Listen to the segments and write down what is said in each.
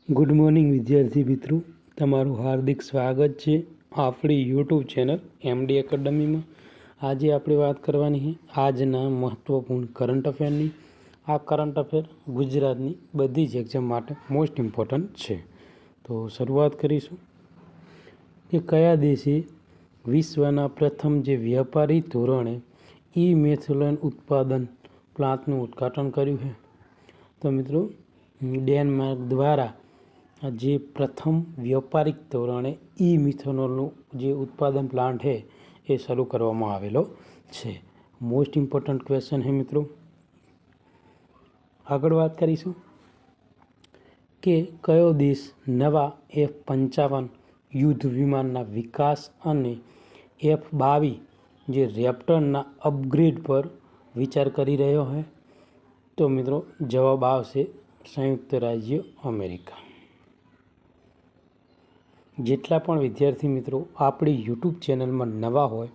Good morning વિદ્યાર્થી મિત્રો, તમારું હાર્દિક સ્વાગત છે આપણી યુટ્યુબ ચેનલ એમડી એકેડમીમાં। આજે આપણે વાત કરવાની છે આજના મહત્ત્વપૂર્ણ કરંટ અફેરની। આ કરંટ અફેર ગુજરાતની બધી જ એક્ઝામ માટે મોસ્ટ ઇમ્પોર્ટન્ટ છે। તો શરૂઆત કરીશું કે કયા દેશે વિશ્વના પ્રથમ જે વ્યાપારી ધોરણે ઇથેનોલ ઉત્પાદન પ્લાન્ટનું ઉદ્ઘાટન કર્યું છે? તો મિત્રો, ડેનમાર્ક દ્વારા જે પ્રથમ વ્યાપારિક ધોરણે મિથેનોલનું જે ઉત્પાદન પ્લાન્ટ છે એ શરૂ કરવામાં આવેલો છે। મોસ્ટ ઇમ્પોર્ટન્ટ ક્વેશ્ચન છે મિત્રો। આગળ વાત કરીશું કે કયો દેશ નવા F-55 યુદ્ધ વિમાનના વિકાસ અને F-22 જે રેપ્ટરના અપગ્રેડ પર વિચાર કરી રહ્યો છે? તો મિત્રો, જવાબ આવશે સંયુક્ત રાજ્ય અમેરિકા। જેટલા પણ વિદ્યાર્થી મિત્રો આપણી યુટ્યુબ ચેનલમાં નવા હોય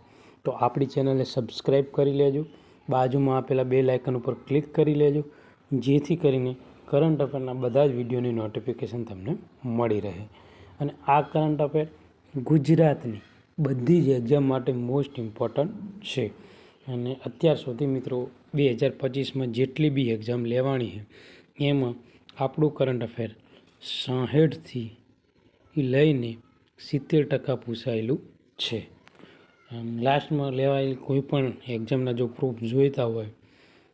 તો આપણી ચેનલને સબસ્ક્રાઈબ કરી લેજો, બાજુમાં આપેલા બેલ આઇકન ઉપર ક્લિક કરી લેજો, જેથી કરીને કરંટ અફેરના બધા જ વિડીયોની નોટિફિકેશન તમને મળી રહે। અને આ કરંટ અફેર ગુજરાતની બધી જ એક્ઝામ માટે મોસ્ટ ઇમ્પોર્ટન્ટ છે। અને અત્યાર સુધી મિત્રો 2025માં જેટલી બી એક્ઝામ લેવાની છે એમાં આપણું કરંટ અફેર 66થી લઈને 70% પૂછાયેલું છે। લાસ્ટમાં લેવાયેલી કોઈ પણ એક્ઝામના જો પ્રૂફ જોઈતા હોય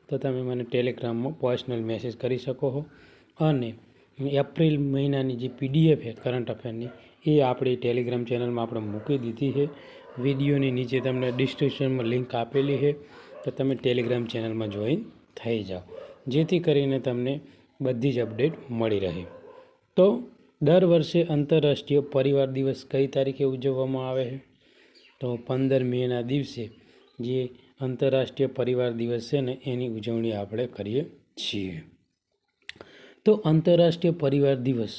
તો તમે મને ટેલિગ્રામમાં પર્સનલ મેસેજ કરી શકો છો। અને એપ્રિલ મહિનાની જે PDF છે કરંટ અફેરની એ આપણી ટેલિગ્રામ ચેનલમાં આપણે મૂકી દીધી છે। વિડીયોની નીચે તમને ડિસ્ક્રિપ્શનમાં લિંક આપેલી છે, તો તમે ટેલિગ્રામ ચેનલમાં જોઈન થઈ જાઓ, જેથી કરીને તમને બધી જ અપડેટ મળી રહે। તો દર વર્ષે આંતરરાષ્ટ્રીય પરિવાર દિવસ કઈ તારીખે ઉજવવામાં આવે છે? તો 15 મેના દિવસે જે આંતરરાષ્ટ્રીય પરિવાર દિવસ છે ને એની ઉજવણી આપણે કરીએ છીએ। તો આંતરરાષ્ટ્રીય પરિવાર દિવસ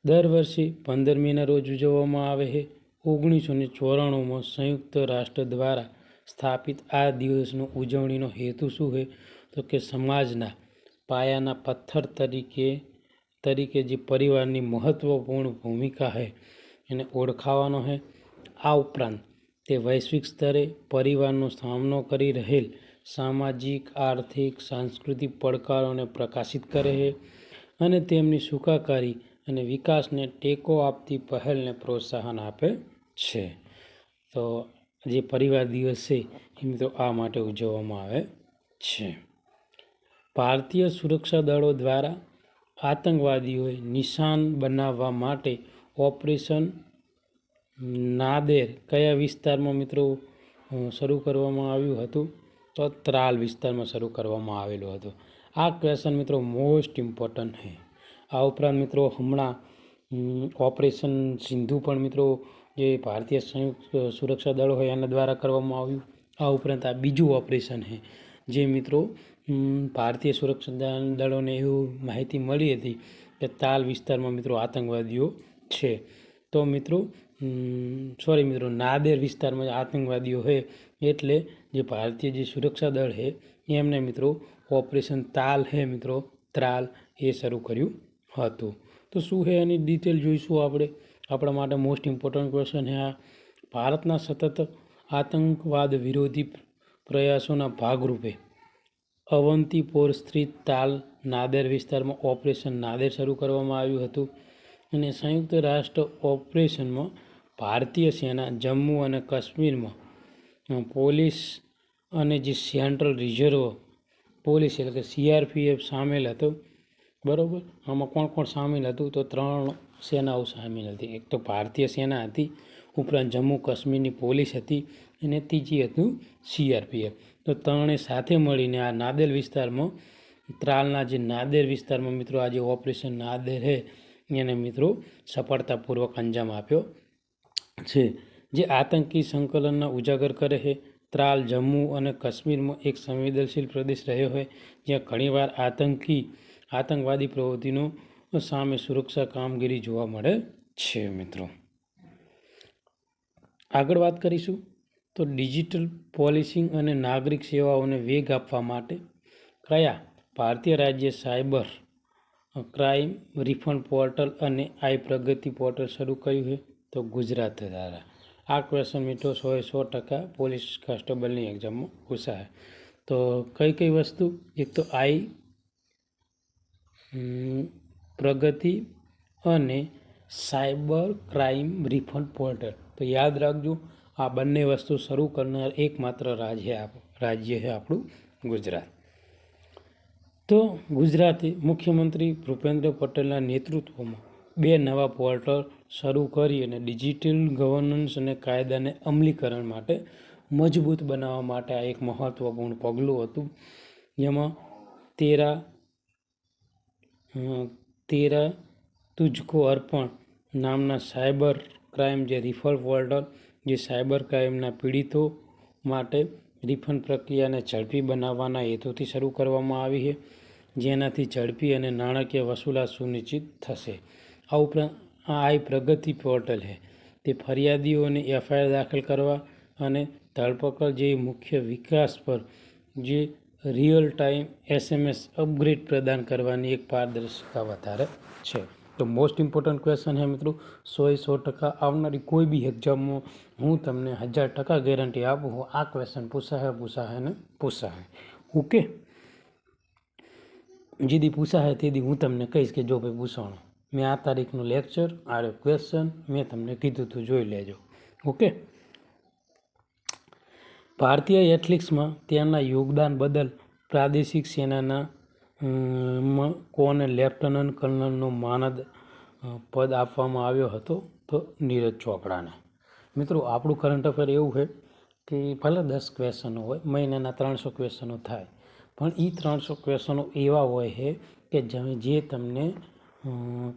દર વર્ષે 15 મેના રોજ ઉજવવામાં આવે છે। 1994માં સંયુક્ત રાષ્ટ્ર દ્વારા સ્થાપિત આ દિવસનો ઉજવણીનો હેતુ શું છે? તો કે સમાજના પાયાના પથ્થર તરીકે જે પરિવારની મહત્વપૂર્ણ ભૂમિકા છે એને ઓળખાવાનો છે। આ ઉપરાંત તે વૈશ્વિક સ્તરે પરિવારનો સામનો કરી રહેલ સામાજિક, આર્થિક, સાંસ્કૃતિક પડકારોને પ્રકાશિત કરે છે અને તેમની સુખાકારી અને વિકાસને ટેકો આપતી પહેલને પ્રોત્સાહન આપે છે। તો જે પરિવાર દિવસ છે એ મિત્રો આ માટે ઉજવવામાં આવે છે। ભારતીય સુરક્ષા દળો દ્વારા આતંકવાદીઓએ નિશાન બનાવવા માટે ઓપરેશન નાદેર કયા વિસ્તારમાં મિત્રો શરૂ કરવામાં આવ્યું હતું? તો ત્રાલ વિસ્તારમાં શરૂ કરવામાં આવેલું હતું। આ ક્વેશ્ચન મિત્રો મોસ્ટ ઇમ્પોર્ટન્ટ છે। આ ઉપરાંત મિત્રો હમણાં ઓપરેશન સિંધુ પણ મિત્રો જે ભારતીય સંયુક્ત સુરક્ષા દળો હોય એના દ્વારા કરવામાં આવ્યું। આ ઉપરાંત આ બીજું ઓપરેશન છે જે મિત્રો ભારતીય સુરક્ષા દળોને એવું માહિતી મળી હતી કે તાલ વિસ્તારમાં મિત્રો આતંકવાદીઓ છે। તો મિત્રો નાદેર વિસ્તારમાં આતંકવાદીઓ છે એટલે જે ભારતીય જે સુરક્ષા દળ છે એમને મિત્રો ઓપરેશન તાલ છે મિત્રો ત્રાલ એ શરૂ કર્યું હતું। તો શું છે એની ડિટેલ જોઈશું આપણે। આપણા માટે મોસ્ટ ઇમ્પોર્ટન્ટ ક્વેશ્ચન છે આ। ભારતના સતત આતંકવાદ વિરોધી પ્રયાસોના ભાગરૂપે અવંતીપોર સ્થિત તાલ નાદેર વિસ્તારમાં ઓપરેશન નાદેર શરૂ કરવામાં આવ્યું હતું। અને સંયુક્ત રાષ્ટ્ર ઓપરેશનમાં ભારતીય સેના જમ્મુ અને કાશ્મીરમાં પોલીસ અને જે સેન્ટ્રલ રિઝર્વ પોલીસ એટલે કે CRPF સામેલ હતો, બરાબર। આમાં કોણ કોણ સામેલ હતું? તો 3 સેનાઓ સામેલ હતી। એક તો ભારતીય સેના હતી, ઉપરાંત જમ્મુ કાશ્મીરની પોલીસ હતી અને ત્રીજી હતું CRPF। તો ત્રણે સાથે મળીને આ નાદેર વિસ્તારમાં ત્રાલના જે નાદેર વિસ્તારમાં મિત્રો આ જે ઓપરેશન નાદેર છે એને મિત્રો સફળતાપૂર્વક અંજામ આપ્યો છે, જે આતંકી સંકલનના ઉજાગર કરે છે। ત્રાલ જમ્મુ અને કાશ્મીરમાં એક સંવેદનશીલ પ્રદેશ રહ્યો છે જ્યાં ઘણીવાર આતંકવાદી પ્રવૃત્તિનો સામે સુરક્ષા કામગીરી જોવા મળે છે મિત્રો। આગળ વાત કરીશું તો ડિજિટલ પોલીસિંગ અને નાગરિક સેવાઓને વેગ આપવા માટે કયા ભારતીય રાજ્ય સાયબર ક્રાઇમ રિફંડ પોર્ટલ અને આઈ પ્રગતિ પોર્ટલ શરૂ કર્યું છે? તો ગુજરાત દ્વારા. આ ક્વેશ્ચન મિત્રો 100% પોલીસ કોન્સ્ટેબલની એક્ઝામમાં પૂછાય. તો કઈ કઈ વસ્તુ? એક તો આઈ પ્રગતિ અને સાયબર ક્રાઇમ રિફંડ પોર્ટલ. તો યાદ રાખજો, આ બંને વસ્તુ શરૂ કરનાર એકમાત્ર રાજ્ય છે આપણું ગુજરાત. તો ગુજરાતે મુખ્યમંત્રી ભૂપેન્દ્ર પટેલના નેતૃત્વમાં 2 નવા પોર્ટલ શરૂ કરી અને ડિજિટલ ગવર્નન્સ અને કાયદાને અમલીકરણ માટે મજબૂત બનાવવા માટે આ એક મહત્વપૂર્ણ પગલું હતું. જેમાં 13 તુજકો અર્પણ નામના સાયબર ક્રાઇમ જે રિફંડ પોર્ટલ જે સાયબર ક્રાઇમના પીડિતો માટે રિફંડ પ્રક્રિયાને ઝડપી બનાવવાના હેતુથી શરૂ કરવામાં આવી છે, જેનાથી ઝડપી અને નાણાકીય વસૂલાત સુનિશ્ચિત થશે. આ ઉપરાંત આઈ પ્રગતિ પોર્ટલ છે તે ફરિયાદીઓને એફઆઈઆર દાખલ કરવા અને ધરપકડ જેવી મુખ્ય વિકાસ પર જે રિયલ ટાઈમ SMS અપગ્રેડ પ્રદાન કરવાની એક પારદર્શિતા વધારે છે. તો મોસ્ટ ઇમ્પોર્ટન્ટ ક્વેશ્ચન છે મિત્રો, 100% આવનારી કોઈ બી એક્ઝામમાં હું તમને 1000% ગેરંટી આપું છું, આ ક્વેશ્ચન પૂછાશે. ઓકે, જેથી પૂછાશે તેથી હું તમને કહીશ કે જો ભાઈ પૂછવાનું, મેં આ તારીખનું લેક્ચર, આ ક્વેશ્ચન મેં તમને કીધું તું, જોઈ લેજો. ઓકે, ભારતીય એથ્લેટિક્સમાં તેમના યોગદાન બદલ પ્રાદેશિક સેનાના કોને લેફ્ટનન્ટ કર્નલનો માનદ પદ આપવામાં આવ્યો હતો? તો નીરજ ચોપડાને. મિત્રો, આપણું કરંટ અફેર એવું છે કે ભલે 10 ક્વેશ્ચનો હોય, મહિનાના 300 ક્વેશ્ચનો થાય, પણ એ 300 ક્વેશ્ચનો એવા હોય છે કે જે તમને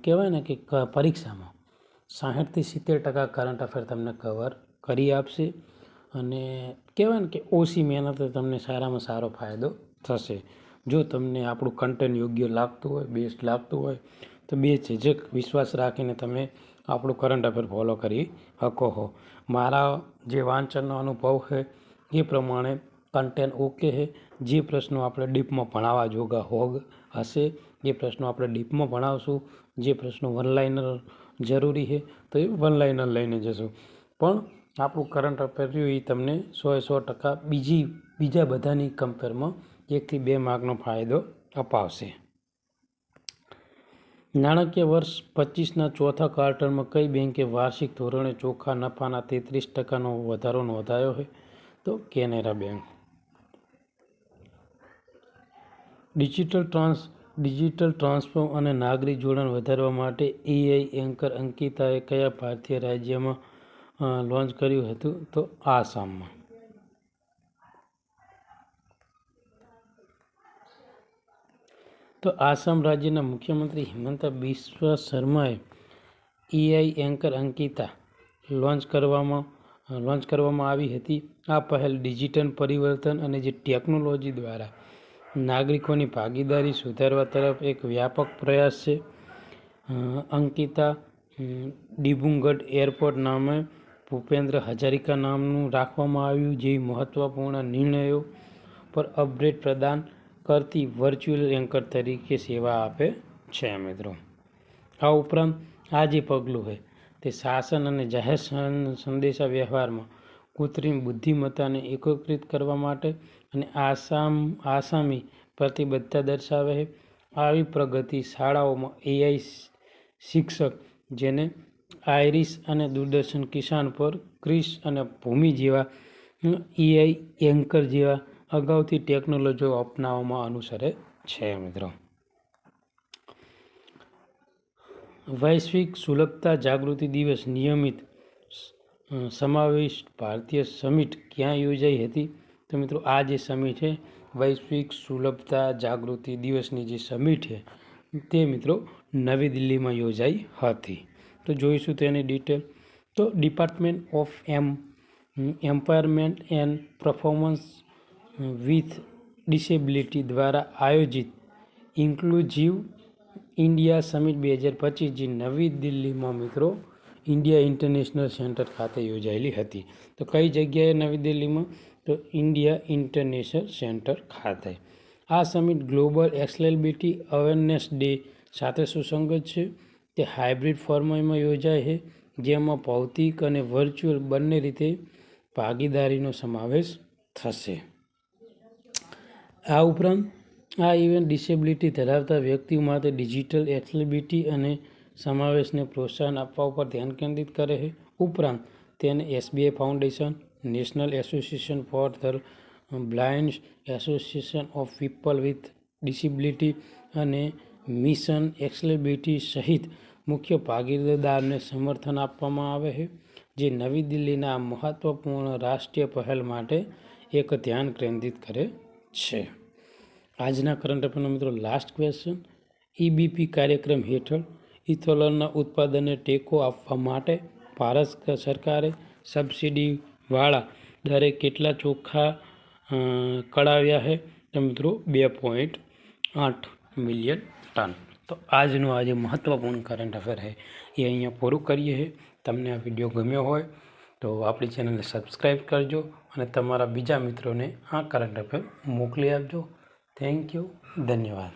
કહેવાય ને કે પરીક્ષામાં 60થી 70% કરંટ અફેર તમને કવર કરી આપશે. અને કહેવાય ને કે ઓછી મહેનતે તમને સારામાં સારો ફાયદો થશે. જો તમને આપણું કન્ટેન્ટ યોગ્ય લાગતું હોય, બેસ્ટ લાગતું હોય, તો બેઝિક વિશ્વાસ રાખીને તમે આપણું કરંટ અફેર ફોલો કરી શકો છો. મારા જે વાંચનનો અનુભવ છે એ પ્રમાણે કન્ટેન્ટ ઓકે છે. જે પ્રશ્નો આપણે ડીપમાં ભણાવવા જોગા હશે એ પ્રશ્નો આપણે ડીપમાં ભણાવશું. જે પ્રશ્નો વનલાઇનર જરૂરી છે તો એ વનલાઇનર લઈને જશું. પણ આપણું કરંટ અફેર રહ્યું એ તમને 100% બીજા બધાની કમ્પેરમાં 1 થી 2 માર્કનો ફાયદો અપાવશે. નાણાકીય વર્ષ 25ના ચોથા ક્વાર્ટરમાં કઈ બેંકે વાર્ષિક ધોરણે ચોખ્ખા નફાના 33%નો વધારો નોંધાયો છે? તો કેનેરા બેંક. ડિજિટલ ટ્રાન્સફોર્મ અને નાગરિક જોડાણ વધારવા માટે AI એન્કર અંકિતાએ કયા ભારતીય રાજ્યમાં લોન્ચ કર્યું હતું? તો આસામમાં. તો આસામ રાજ્યના મુખ્યમંત્રી હિમંતા બિસ્વા શર્માએ AI એન્કર અંકિતા લોન્ચ કરવામાં આવી હતી. આ પહેલ ડિજિટલ પરિવર્તન અને જે ટેકનોલોજી દ્વારા નાગરિકોની ભાગીદારી સુધારવા તરફ એક વ્યાપક પ્રયાસ છે. અંકિતા ડિબ્રુગઢ એરપોર્ટ નામે ભૂપેન્દ્ર હજારિકા નામનું રાખવામાં આવ્યું, જેવી મહત્વપૂર્ણ નિર્ણયો પર અપડેટ પ્રદાન કરતી વર્ચ્યુઅલ એન્કર તરીકે સેવા આપે છે. મિત્રો, આ ઉપરાંત આ જે પગલું છે તે શાસન અને જાહેર સંદેશા વ્યવહારમાં કૃત્રિમ બુદ્ધિમત્તાને એકીકૃત કરવા માટે અને આસામી પ્રતિબદ્ધતા દર્શાવે છે. આવી પ્રગતિ શાળાઓમાં AI શિક્ષક, જેને આઈરિસ અને દૂરદર્શન કિસાન પર ક્રિસ અને ભૂમિ જેવા AI એન્કર જેવા અગાઉથી ટેકનોલોજીઓ અપનાવવામાં અનુસરે છે. મિત્રો, વૈશ્વિક સુલભતા જાગૃતિ દિવસ નિયમિત સમાવિષ્ટ ભારતીય સમિટ ક્યાં યોજાઈ હતી? તો મિત્રો, આ જે સમિટ છે વૈશ્વિક સુલભતા જાગૃતિ દિવસની જે સમિટ છે તે મિત્રો નવી દિલ્હીમાં યોજાઈ હતી. તો જોઈશું તેની ડિટેલ. તો department of empowerment and performance with disability દ્વારા આયોજિત ઇન્ક્લુઝિવ ઇન્ડિયા સમિટ 2025 જે નવી દિલ્હીમાં મિત્રો ઇન્ડિયા ઇન્ટરનેશનલ સેન્ટર ખાતે યોજાયેલી હતી. તો કઈ જગ્યાએ? નવી દિલ્હીમાં. તો ઇન્ડિયા ઇન્ટરનેશનલ સેન્ટર ખાતે. આ સમિટ ગ્લોબલ એક્સેલેબિલિટી અવેરનેસ ડે સાથે સુસંગત છે. તે હાઇબ્રિડ ફોર્મમાં યોજાય છે, જેમાં ભૌતિક અને વર્ચ્યુઅલ બંને રીતે ભાગીદારીનો સમાવેશ થશે. આ ઉપરાંત આ ઇવેન્ટ ડિસેબિલિટી ધરાવતા વ્યક્તિઓ માટે ડિજિટલ એક્સેસિબિલિટી અને સમાવેશને પ્રોત્સાહન આપવા ઉપર ધ્યાન કેન્દ્રિત કરે છે. ઉપરાંત તેને SBI foundation, national association for the blind, association of people with disability અને મિશન એક્સેસિબિલિટી સહિત મુખ્ય ભાગીદારને સમર્થન આપવામાં આવે છે, જે નવી દિલ્હીના આ મહત્વપૂર્ણ રાષ્ટ્રીય પહેલ માટે એક ધ્યાન કેન્દ્રિત કરે છે. આજના કરંટ અફેરનો મિત્રો લાસ્ટ ક્વેશ્ચન. EBP કાર્યક્રમ હેઠળ ઇથેનોલના ઉત્પાદનને ટેકો આપવા માટે ભારત સરકારે સબસિડીવાળા દરે કેટલા ચોખા કઢાવ્યા છે? તો મિત્રો 2.8 મિલિયન ટન. તો આજનું આજે મહત્વપૂર્ણ કરંટ અફેર છે એ અહીંયા પૂરું કરીએ છીએ. તમને આ વિડીયો ગમ્યો હોય તો આપણી ચેનલને સબસ્ક્રાઈબ કરજો અને તમારા બીજા મિત્રોને આ કરંટ અફેર મોકલી આપજો. Thank you. ધન્યવાદ.